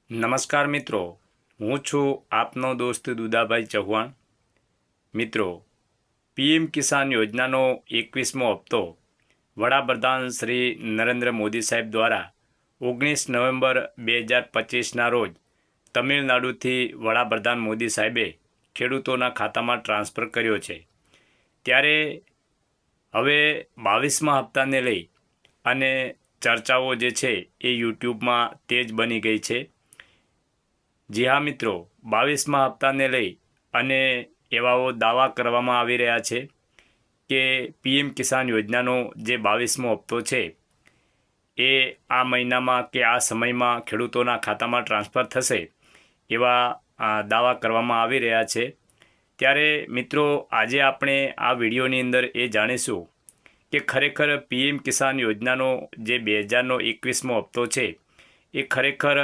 નમસ્કાર મિત્રો, હું છું આપનો દોસ્ત દુદાભાઈ ચૌહાણ. મિત્રો, પીએમ કિસાન યોજનાનો 21મો હપ્તો વડાપ્રધાન શ્રી નરેન્દ્ર મોદી સાહેબ દ્વારા 19 નવેમ્બર 2025ના રોજ તમિલનાડુથી વડાપ્રધાન મોદી સાહેબે ખેડૂતોના ખાતામાં ટ્રાન્સફર કર્યો છે. ત્યારે હવે 22મા હપ્તાને લઈ અને ચર્ચાઓ જે છે એ યુટ્યુબમાં તેજ બની ગઈ છે. જી હા મિત્રો, 22મા હપ્તાને લઈ અને એવાઓ દાવા કરવામાં આવી રહ્યા છે કે પીએમ કિસાન યોજનાનો જે 22મો હપ્તો છે એ આ મહિનામાં કે આ સમયમાં ખેડૂતોના ખાતામાં ટ્રાન્સફર થશે એવા દાવા કરવામાં આવી રહ્યા છે. ત્યારે મિત્રો, આજે આપણે આ વિડીયોની અંદર એ જાણીશું કે ખરેખર પીએમ કિસાન યોજનાનો જે 2021મો હપ્તો છે એ ખરેખર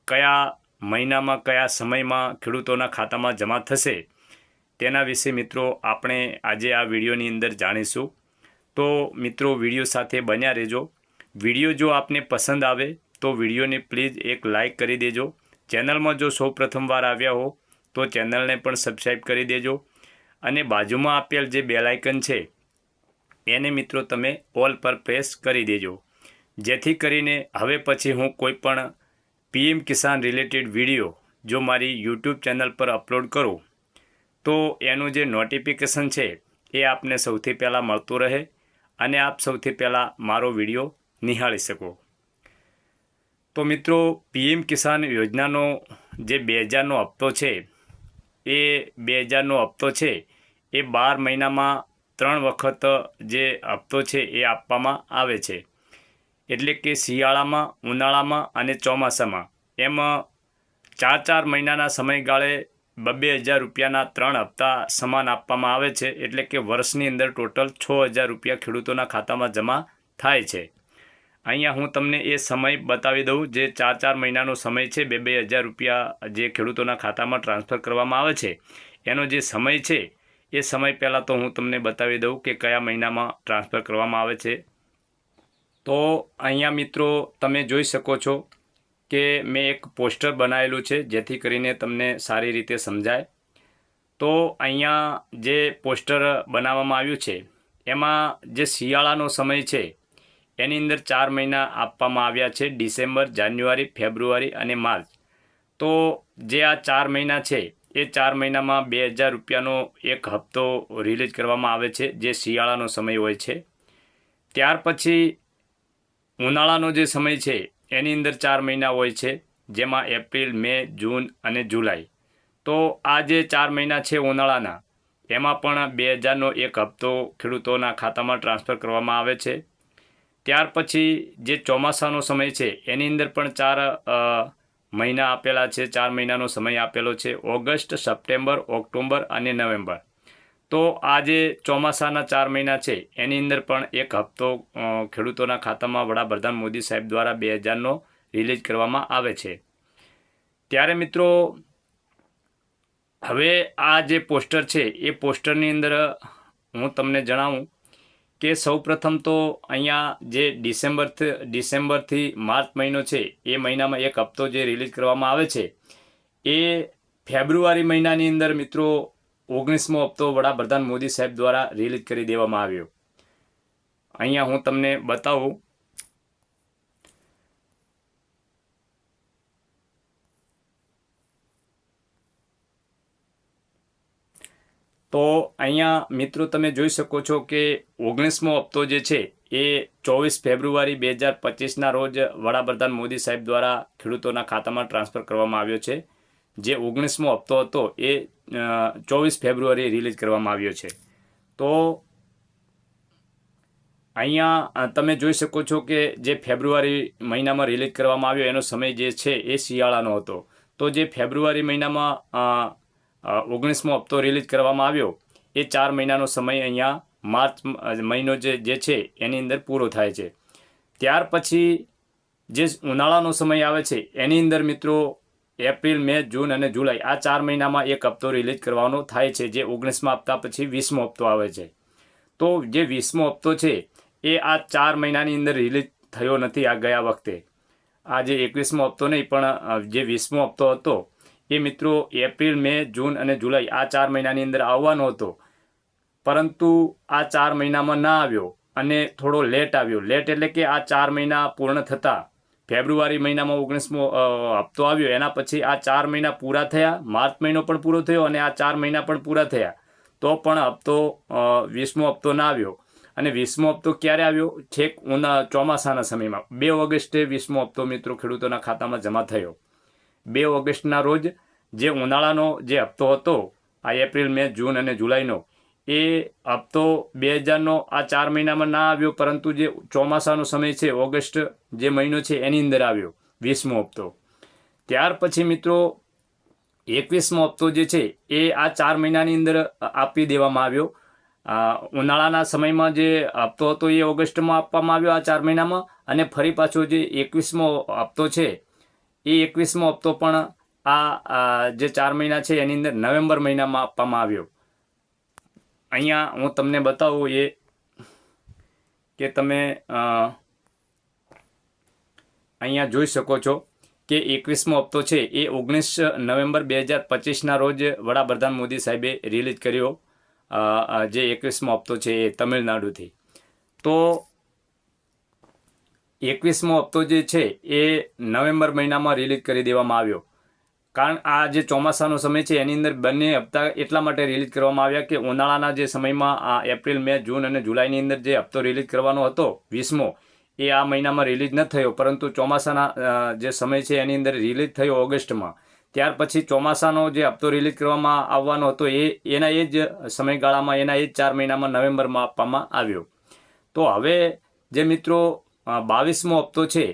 કયા મહિનામાં કયા સમયમાં ખેડૂતોના ખાતામાં જમા થશે તેના વિશે મિત્રો આપણે આજે આ વિડીયોની અંદર જાણીશું. તો મિત્રો, વિડીયો સાથે બન્યા રહેજો. વિડીયો જો આપને પસંદ આવે તો વિડીયોને પ્લીઝ એક લાઇક કરી દેજો. ચેનલમાં જો સૌ પ્રથમવાર આવ્યા હો તો ચેનલને પણ સબસ્ક્રાઈબ કરી દેજો અને બાજુમાં આપેલ જે બેલ આઇકન છે એને મિત્રો તમે ઓલ પર પ્રેસ કરી દેજો, જેથી કરીને હવે પછી હું કોઈ પણ પીએમ કિસાન રિલેટેડ વિડીયો જો મારી યુટ્યુબ ચેનલ પર અપલોડ કરું તો એનું જે નોટિફિકેશન છે એ આપને સૌથી પહેલાં મળતું રહે અને આપ સૌથી પહેલાં મારો વિડીયો નિહાળી શકો. તો મિત્રો, પીએમ કિસાન યોજનાનો જે 2000નો હપ્તો છે એ 2000નો હપ્તો છે એ 12 મહિનામાં 3 વખત જે હપ્તો છે એ આપવામાં આવે છે. એટલે કે શિયાળામાં, ઉનાળામાં અને ચોમાસામાં એમ 4 મહિનાના સમયગાળે 2,000 રૂપિયાના 3 હપ્તા સમાન આપવામાં આવે છે. એટલે કે વર્ષની અંદર ટોટલ 6,000 રૂપિયા ખેડૂતોના ખાતામાં જમા થાય છે. અહીંયા હું તમને એ સમય બતાવી દઉં. જે 4 મહિનાનો સમય છે, 2,000 રૂપિયા જે ખેડૂતોના ખાતામાં ટ્રાન્સફર કરવામાં આવે છે એનો જે સમય છે એ સમય પહેલાં તો હું તમને બતાવી દઉં કે કયા મહિનામાં ટ્રાન્સફર કરવામાં આવે છે. તો અહીંયા મિત્રો તમે જોઈ શકો છો કે મેં એક પોસ્ટર બનાવેલું છે જેથી કરીને તમને સારી રીતે સમજાય. તો અહીંયા જે પોસ્ટર બનાવવામાં આવ્યું છે એમાં જે શિયાળાનો સમય છે એની અંદર 4 મહિના આપવામાં આવ્યા છે: ડિસેમ્બર, જાન્યુઆરી, ફેબ્રુઆરી અને માર્ચ. તો જે આ 4 મહિના છે એ 4 મહિનામાં 2,000 રૂપિયાનો એક હપ્તો રિલીઝ કરવામાં આવે છે, જે શિયાળાનો સમય હોય છે. ત્યાર પછી ઉનાળાનો જે સમય છે એની અંદર 4 મહિના હોય છે, જેમાં એપ્રિલ, મે, જૂન અને જુલાઈ. તો આ જે 4 મહિના છે ઉનાળાના, એમાં પણ 2,000નો એક હપ્તો ખેડૂતોના ખાતામાં ટ્રાન્સફર કરવામાં આવે છે. ત્યાર પછી જે ચોમાસાનો સમય છે એની અંદર પણ 4 મહિના આપેલા છે, 4 મહિનાનો સમય આપેલો છે: ઓગસ્ટ, સપ્ટેમ્બર, ઓક્ટોબર અને નવેમ્બર. તો આ જે ચોમાસાના 4 મહિના છે એની અંદર પણ એક હપ્તો ખેડૂતોના ખાતામાં વડાપ્રધાન મોદી સાહેબ દ્વારા 2,000નો રિલીઝ કરવામાં આવે છે. ત્યારે મિત્રો, હવે આ જે પોસ્ટર છે એ પોસ્ટરની અંદર હું તમને જણાવું કે સૌપ્રથમ તો અહીંયા જે ડિસેમ્બરથી માર્ચ મહિનો છે એ મહિનામાં એક હપ્તો જે રિલીઝ કરવામાં આવે છે એ ફેબ્રુઆરી મહિનાની અંદર મિત્રો 19મો હપ્તો વડાપ્રધાન મોદી સાહેબ દ્વારા રિલીઝ કરી દેવામાં આવ્યો. અહીંયા હું તમને બતાવું. તો અહીંયા મિત્રો તમે જોઈ શકો છો કે 19મો હપ્તો જે છે એ 24 ફેબ્રુઆરી 2025ના રોજ વડાપ્રધાન મોદી સાહેબ દ્વારા ખેડૂતોના ખાતામાં ટ્રાન્સફર કરવામાં આવ્યો છે. જે 19મો હપ્તો હતો એ 24 ફેબ્રુઆરી રિલીઝ કરવામાં આવ્યો છે. તો અહીંયા તમે જોઈ શકો છો કે જે ફેબ્રુઆરી મહિનામાં રિલીઝ કરવામાં આવ્યો એનો સમય જે છે એ શિયાળાનો હતો. તો જે ફેબ્રુઆરી મહિનામાં 19મો હપ્તો રિલીઝ કરવામાં આવ્યો એ 4 મહિનાનો સમય અહીંયા માર્ચ મહિનો જે છે એની અંદર પૂરો થાય છે. ત્યાર પછી જે ઉનાળાનો સમય આવે છે એની અંદર મિત્રો એપ્રિલ, મે, જૂન અને જુલાઈ આ 4 મહિનામાં એક હપ્તો રિલીઝ કરવાનો થાય છે, જે 19મા હપ્તા પછી 20મો હપ્તો આવે છે. તો જે 20મો હપ્તો છે એ આ 4 મહિનાની અંદર રિલીઝ થયો નથી આ ગયા વખતે. આ જે 21મો હપ્તો નહીં પણ જે 20મો હપ્તો હતો એ મિત્રો એપ્રિલ, મે, જૂન અને જુલાઈ આ 4 મહિનાની અંદર આવવાનો હતો, પરંતુ આ 4 મહિનામાં ના આવ્યો અને થોડો લેટ આવ્યો. લેટ એટલે કે આ 4 મહિના પૂર્ણ થતાં ફેબ્રુઆરી મહિનામાં 19મો હપ્તો આવ્યો. એના પછી આ 4 મહિના પૂરા થયા, માર્ચ મહિનો પણ પૂરો થયો અને આ 4 મહિના પણ પૂરા થયા, તો પણ હપ્તો 20મો હપ્તો ના આવ્યો. અને 20મો હપ્તો ક્યારે આવ્યો? છેક ચોમાસાના સમયમાં 2 ઓગસ્ટે 20મો હપ્તો મિત્રો ખેડૂતોના ખાતામાં જમા થયો. 2 ઓગસ્ટના રોજ જે ઉનાળાનો જે હપ્તો હતો, આ એપ્રિલ, મે, જૂન અને જુલાઈનો, એ હપ્તો 2000નો આ 4 મહિનામાં ના આવ્યો, પરંતુ જે ચોમાસાનો સમય છે, ઓગસ્ટ જે મહિનો છે એની અંદર આવ્યો 20મો હપ્તો. ત્યાર પછી મિત્રો 21મો હપ્તો જે છે એ આ 4 મહિનાની અંદર આપી દેવામાં આવ્યો. ઉનાળાના સમયમાં જે હપ્તો હતો એ ઓગસ્ટમાં આપવામાં આવ્યો આ 4 મહિનામાં, અને ફરી પાછો જે 21મો હપ્તો છે એ 21મો હપ્તો પણ આ જે 4 મહિના છે એની અંદર નવેમ્બર મહિનામાં આપવામાં આવ્યો. અહીંયા હું તમને બતાવું એ કે તમે અહીંયા જોઈ શકો છો કે 21મો હપ્તો છે એ 19 નવેમ્બર 2025ના રોજ વડાપ્રધાન મોદી સાહેબે રિલીઝ કર્યો. જે 21મો હપ્તો છે એ તમિલનાડુથી. તો 21મો હપ્તો જે છે એ નવેમ્બર મહિનામાં રિલીઝ કરી દેવામાં આવ્યો. કારણ આ જે ચોમાસાનો સમય છે એની અંદર બંને હપ્તા એટલા માટે રિલીઝ કરવામાં આવ્યા કે ઉનાળાના જે સમયમાં આ એપ્રિલ, મે, જૂન અને જુલાઈની અંદર જે હપ્તો રિલીઝ કરવાનો હતો 20મો, એ આ મહિનામાં રિલીઝ ન થયો, પરંતુ ચોમાસાના જે સમય છે એની અંદર રિલીઝ થયો ઓગસ્ટમાં. ત્યાર પછી ચોમાસાનો જે હપ્તો રિલીઝ કરવામાં આવવાનો હતો એના એ જ સમયગાળામાં, એના એ જ 4 મહિનામાં નવેમ્બરમાં આપવામાં આવ્યો. તો હવે જે મિત્રો 22મો હપ્તો છે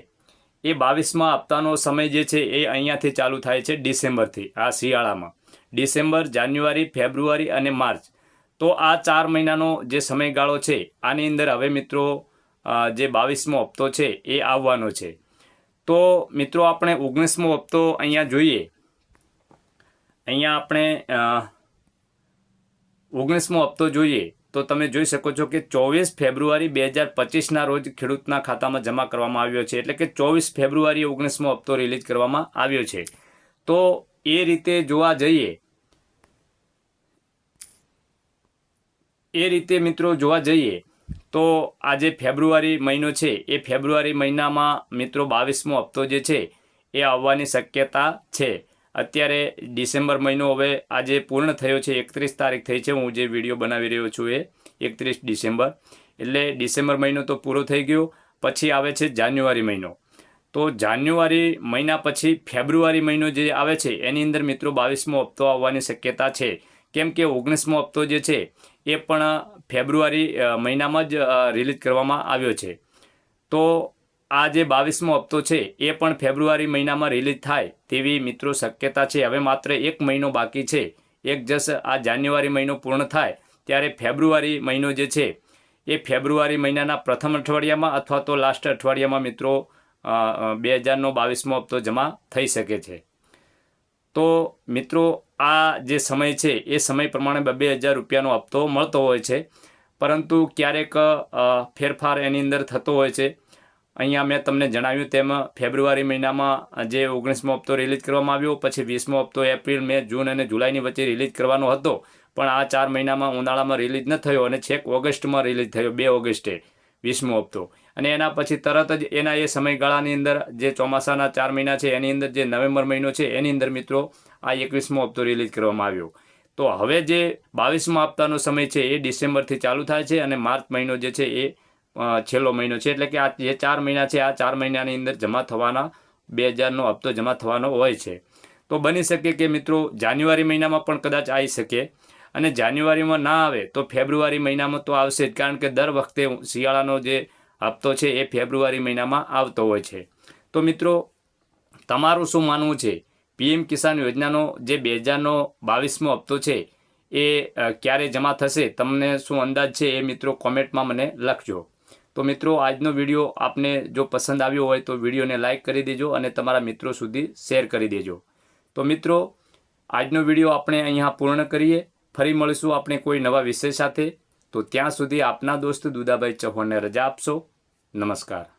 એ 22મા હપ્તાનો સમય જે છે એ અહીંયાથી ચાલુ થાય છે ડિસેમ્બરથી. આ શિયાળામાં ડિસેમ્બર, જાન્યુઆરી, ફેબ્રુઆરી અને માર્ચ, તો આ 4 મહિનાનો જે સમયગાળો છે આની અંદર હવે મિત્રો જે 22મો હપ્તો છે એ આવવાનો છે. તો મિત્રો આપણે 19મો હપ્તો અહીંયા જોઈએ. અહીંયા આપણે 19મો હપ્તો જોઈએ તો તમે જોઈ શકો છો કે 24 ફેબ્રુઆરી 2025ના રોજ ખેડૂતના ખાતામાં જમા કરવામાં આવ્યો છે. એટલે કે 24 ફેબ્રુઆરીએ 19મો હપ્તો રિલીઝ કરવામાં આવ્યો છે. તો એ રીતે જોવા જઈએ, મિત્રો જોવા જઈએ તો આ જે ફેબ્રુઆરી મહિનો છે એ ફેબ્રુઆરી મહિનામાં મિત્રો 22મો હપ્તો જે છે એ આવવાની શક્યતા છે. અત્યારે ડિસેમ્બર મહિનો હવે આજે પૂર્ણ થયો છે, 31 તારીખ થઈ છે. હું જે વિડીયો બનાવી રહ્યો છું એ 31 ડિસેમ્બર, એટલે ડિસેમ્બર મહિનો તો પૂરો થઈ ગયો. પછી આવે છે જાન્યુઆરી મહિનો. તો જાન્યુઆરી મહિના પછી ફેબ્રુઆરી મહિનો જે આવે છે એની અંદર મિત્રો 22મો હપ્તો આવવાની શક્યતા છે. કેમ કે 19મો હપ્તો જે છે એ પણ ફેબ્રુઆરી મહિનામાં જ રિલીઝ કરવામાં આવ્યો છે. તો આ જે 22મો હપ્તો છે એ પણ ફેબ્રુઆરી મહિનામાં રિલીઝ થાય તેવી મિત્રો શક્યતા છે. હવે માત્ર 1 મહિનો બાકી છે. આ જાન્યુઆરી મહિનો પૂર્ણ થાય ત્યારે ફેબ્રુઆરી મહિનો જે છે એ ફેબ્રુઆરી મહિનાના પ્રથમ અઠવાડિયામાં અથવા તો લાસ્ટ અઠવાડિયામાં મિત્રો 2000નો 22મો હપ્તો જમા થઈ શકે છે. તો મિત્રો આ જે સમય છે એ સમય પ્રમાણે 2,000 રૂપિયાનો હપ્તો મળતો હોય છે, પરંતુ ક્યારેક ફેરફાર એની અંદર થતો હોય છે. અહીંયા મેં તમને જણાવ્યું તેમ ફેબ્રુઆરી મહિનામાં જે 19મો હપ્તો રિલીઝ કરવામાં આવ્યો, પછી 20મો હપ્તો એપ્રિલ, મે, જૂન અને જુલાઈની વચ્ચે રિલીઝ કરવાનો હતો, પણ આ 4 મહિનામાં ઉનાળામાં રિલીઝ ન થયો અને છેક ઓગસ્ટમાં રિલીઝ થયો, 2 ઓગસ્ટે 20મો હપ્તો. અને એના પછી તરત જ એના એ સમયગાળાની અંદર જે ચોમાસાના 4 મહિના છે એની અંદર જે નવેમ્બર મહિનો છે એની અંદર મિત્રો આ 21મો હપ્તો રિલીઝ કરવામાં આવ્યો. તો હવે જે 22મા હપ્તાનો સમય છે એ ડિસેમ્બરથી ચાલુ થાય છે અને માર્ચ મહિનો જે છે એ છેલ્લો મહિનો છે. એટલે કે આ જે 4 મહિના છે આ 4 મહિનાની અંદર જમા થવાના 2000નો હપ્તો જમા થવાનો હોય છે. તો બની શકે કે મિત્રો જાન્યુઆરી મહિનામાં પણ કદાચ આવી શકે, અને જાન્યુઆરીમાં ના આવે તો ફેબ્રુઆરી મહિનામાં તો આવશે જ, કારણ કે દર વખતે શિયાળાનો જે હપ્તો છે એ ફેબ્રુઆરી મહિનામાં આવતો હોય છે. તો મિત્રો તમારું શું માનવું છે? પીએમ કિસાન યોજનાનો જે 2000નો 22મો હપ્તો છે એ ક્યારે જમા થશે? તમને શું અંદાજ છે એ મિત્રો કોમેન્ટમાં મને લખજો. તો મિત્રો આજનો વિડીયો આપને જો પસંદ આવ્યો હોય તો વિડીયોને લાઇક કરી દેજો અને તમારા મિત્રો સુધી શેર કરી દેજો. તો મિત્રો આજનો વિડીયો આપણે અહીંયા પૂર્ણ કરીએ. ફરી મળીશું આપણે કોઈ નવા વિષય સાથે. તો ત્યાં સુધી આપના દોસ્ત દુદાભાઈ ચૌહાણને રજા આપશો. નમસ્કાર.